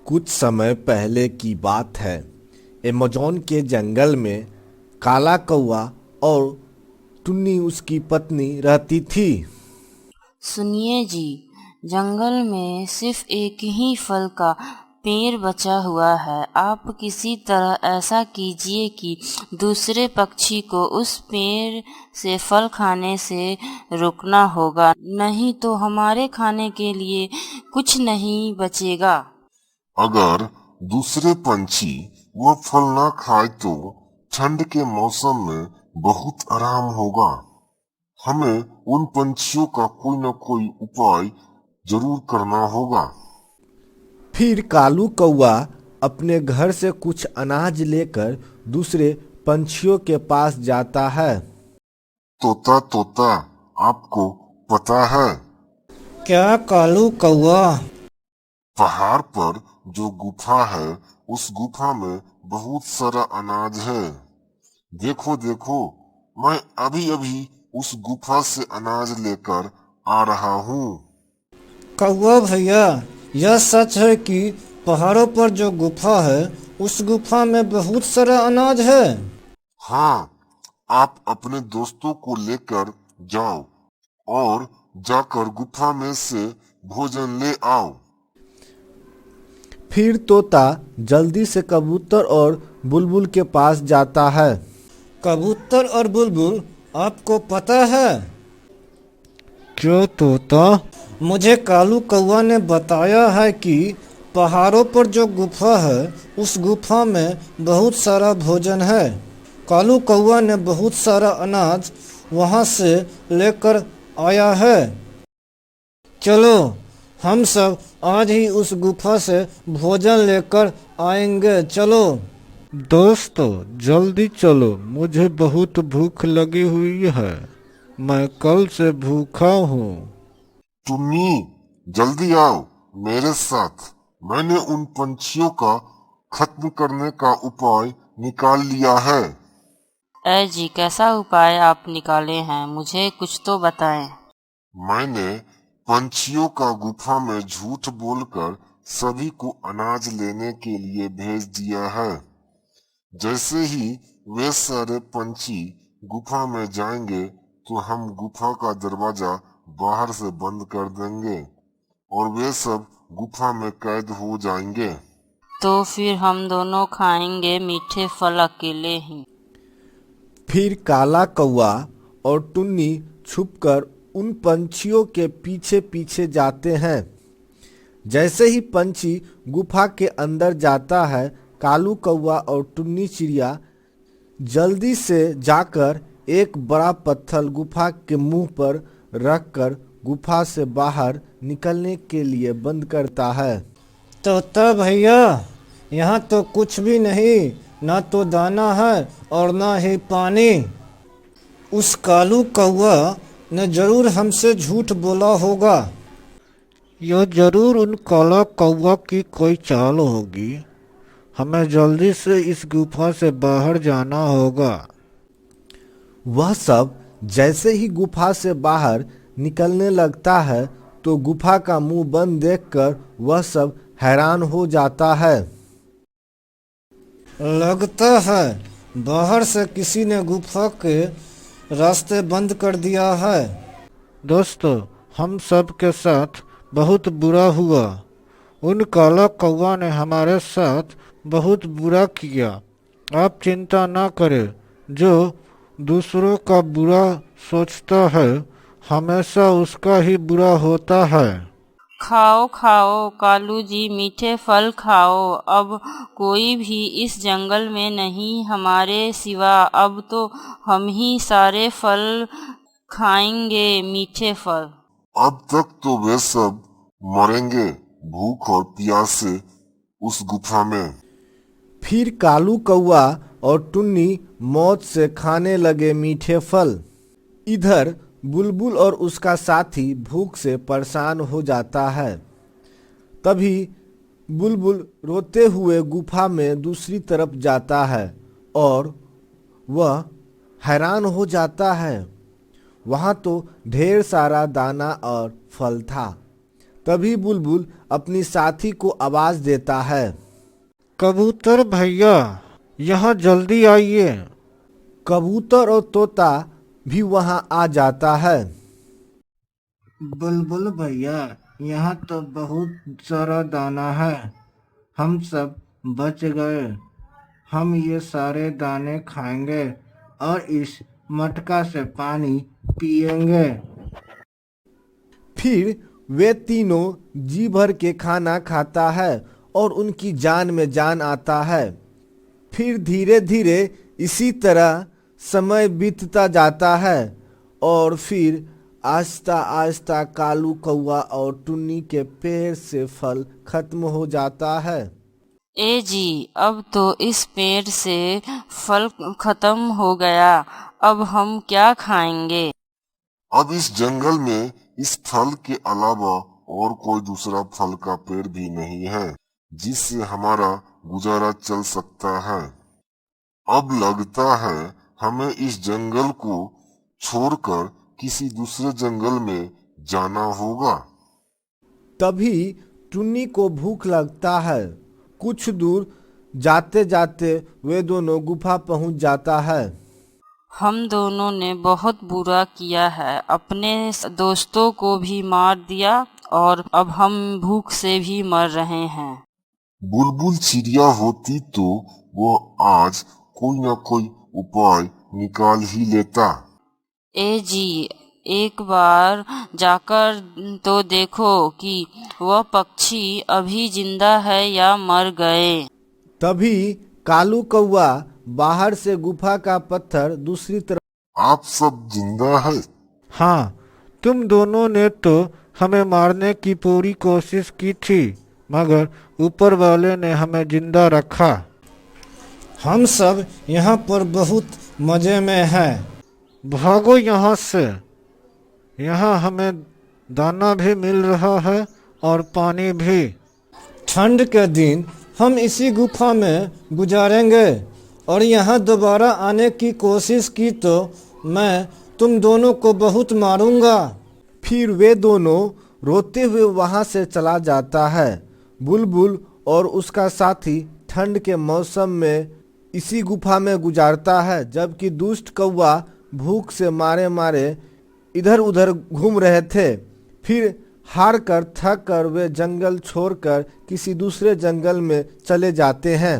कुछ समय पहले की बात है। अमेज़न के जंगल में काला कौवा और टुन्नी उसकी पत्नी रहती थी। सुनिए जी, जंगल में सिर्फ एक ही फल का पेड़ बचा हुआ है। आप किसी तरह ऐसा कीजिए कि दूसरे पक्षी को उस पेड़ से फल खाने से रोकना होगा, नहीं तो हमारे खाने के लिए कुछ नहीं बचेगा। अगर दूसरे पंछी वह फल ना खाए तो ठंड के मौसम में बहुत आराम होगा। हमें उन पंछियों का कोई न कोई उपाय जरूर करना होगा। फिर कालू कौवा अपने घर से कुछ अनाज लेकर दूसरे पंछियों के पास जाता है। तोता तोता, आपको पता है क्या कालू कौवा? पहाड़ पर जो गुफा है उस गुफा में बहुत सारा अनाज है। देखो देखो, मैं अभी अभी उस गुफा से अनाज लेकर आ रहा हूँ। कौवा भैया, यह सच है कि पहाड़ों पर जो गुफा है उस गुफा में बहुत सारा अनाज है? हाँ, आप अपने दोस्तों को लेकर जाओ और जाकर गुफा में से भोजन ले आओ। फिर तोता जल्दी से कबूतर और बुलबुल के पास जाता है। कबूतर और बुलबुल, आपको पता है? क्यों तोता? मुझे कालू कौवा ने बताया है कि पहाड़ों पर जो गुफा है उस गुफा में बहुत सारा भोजन है। कालू कौवा ने बहुत सारा अनाज वहाँ से लेकर आया है। चलो, हम सब आज ही उस गुफा से भोजन लेकर आएंगे। चलो दोस्तों, जल्दी चलो, मुझे बहुत भूख लगी हुई है। मैं कल से भूखा हूँ। टुन्नी, जल्दी आओ मेरे साथ। मैंने उन पंछियों का खत्म करने का उपाय निकाल लिया है। ऐ जी, कैसा उपाय आप निकाले हैं? मुझे कुछ तो बताएं। मैंने पंछियों का गुफा में झूठ बोलकर सभी को अनाज लेने के लिए भेज दिया है। जैसे ही वे सारे पंछी गुफा में जाएंगे तो हम गुफा का दरवाजा बाहर से बंद कर देंगे और वे सब गुफा में कैद हो जाएंगे। तो फिर हम दोनों खाएंगे मीठे फल अकेले ही। फिर काला कौवा और टुन्नी छुपकर उन पंछियों के पीछे पीछे जाते हैं। जैसे ही पंछी गुफा के अंदर जाता है, कालू कौवा और टुन्नी चिड़िया जल्दी से जाकर एक बड़ा पत्थर गुफा के मुंह पर रखकर गुफा से बाहर निकलने के लिए बंद करता है। तोता भैया, यहाँ तो कुछ भी नहीं, ना तो दाना है और ना ही पानी। उस कालू कौवा ने जरूर हमसे झूठ बोला होगा। यह जरूर उन काला कौवा की कोई चाल होगी। हमें जल्दी से इस गुफा से बाहर जाना होगा। वह सब जैसे ही गुफा से बाहर निकलने लगता है तो गुफा का मुंह बंद देखकर वह सब हैरान हो जाता है। लगता है बाहर से किसी ने गुफा के रास्ते बंद कर दिया है। दोस्तों, हम सब के साथ बहुत बुरा हुआ। उन काला कौवा ने हमारे साथ बहुत बुरा किया। आप चिंता ना करें। जो दूसरों का बुरा सोचता है हमेशा उसका ही बुरा होता है। खाओ खाओ कालू जी, मीठे फल खाओ। अब कोई भी इस जंगल में नहीं हमारे सिवा। अब तो हम ही सारे फल खाएंगे, मीठे फल। अब तक तो वे सब मरेंगे भूख और प्यास से उस गुफा में। फिर कालू कौवा और टुन्नी मौत से खाने लगे मीठे फल। इधर बुलबुल और उसका साथी भूख से परेशान हो जाता है। तभी बुलबुल रोते हुए गुफा में दूसरी तरफ जाता है और वह हैरान हो जाता है। वहाँ तो ढेर सारा दाना और फल था। तभी बुलबुल अपनी साथी को आवाज देता है। कबूतर भैया, यहाँ जल्दी आइए। कबूतर और तोता भी वहां आ जाता है। बुलबुल भैया, यहाँ तो बहुत सारा दाना है, हम सब बच गए। हम ये सारे दाने खाएंगे और इस मटका से पानी पिएंगे। फिर वे तीनों जी भर के खाना खाता है और उनकी जान में जान आता है। फिर धीरे धीरे इसी तरह समय बीतता जाता है और फिर आहिस्ता आहिस्ता कालू कौवा और टुन्नी के पेड़ से फल खत्म हो जाता है। ए जी, अब तो इस पेड़ से फल खत्म हो गया, अब हम क्या खाएंगे? अब इस जंगल में इस फल के अलावा और कोई दूसरा फल का पेड़ भी नहीं है जिससे हमारा गुजारा चल सकता है। अब लगता है हमें इस जंगल को छोड़कर किसी दूसरे जंगल में जाना होगा। तभी टुन्नी को भूख लगता है। कुछ दूर जाते जाते वे दोनों गुफा पहुंच जाता है। हम दोनों ने बहुत बुरा किया है, अपने दोस्तों को भी मार दिया और अब हम भूख से भी मर रहे हैं। बुलबुल चिड़िया होती तो वो आज कोई न कोई उपाय निकाल ही लेता। ए जी, एक बार जाकर तो देखो कि वह पक्षी अभी जिंदा है या मर गए। तभी कालू कौवा बाहर से गुफा का पत्थर दूसरी तरफ। आप सब जिंदा है? हाँ, तुम दोनों ने तो हमें मारने की पूरी कोशिश की थी, मगर ऊपर वाले ने हमें जिंदा रखा। हम सब यहाँ पर बहुत मजे में हैं। भागो यहाँ से। यहाँ हमें दाना भी मिल रहा है और पानी भी। ठंड के दिन हम इसी गुफा में गुजारेंगे और यहाँ दोबारा आने की कोशिश की तो मैं तुम दोनों को बहुत मारूंगा। फिर वे दोनों रोते हुए वहां से चला जाता है। बुलबुल और उसका साथी ठंड के मौसम में इसी गुफा में गुजारता है, जबकि दुष्ट कौवा भूख से मारे मारे इधर उधर घूम रहे थे। फिर हार कर थक कर वे जंगल छोड़कर किसी दूसरे जंगल में चले जाते हैं।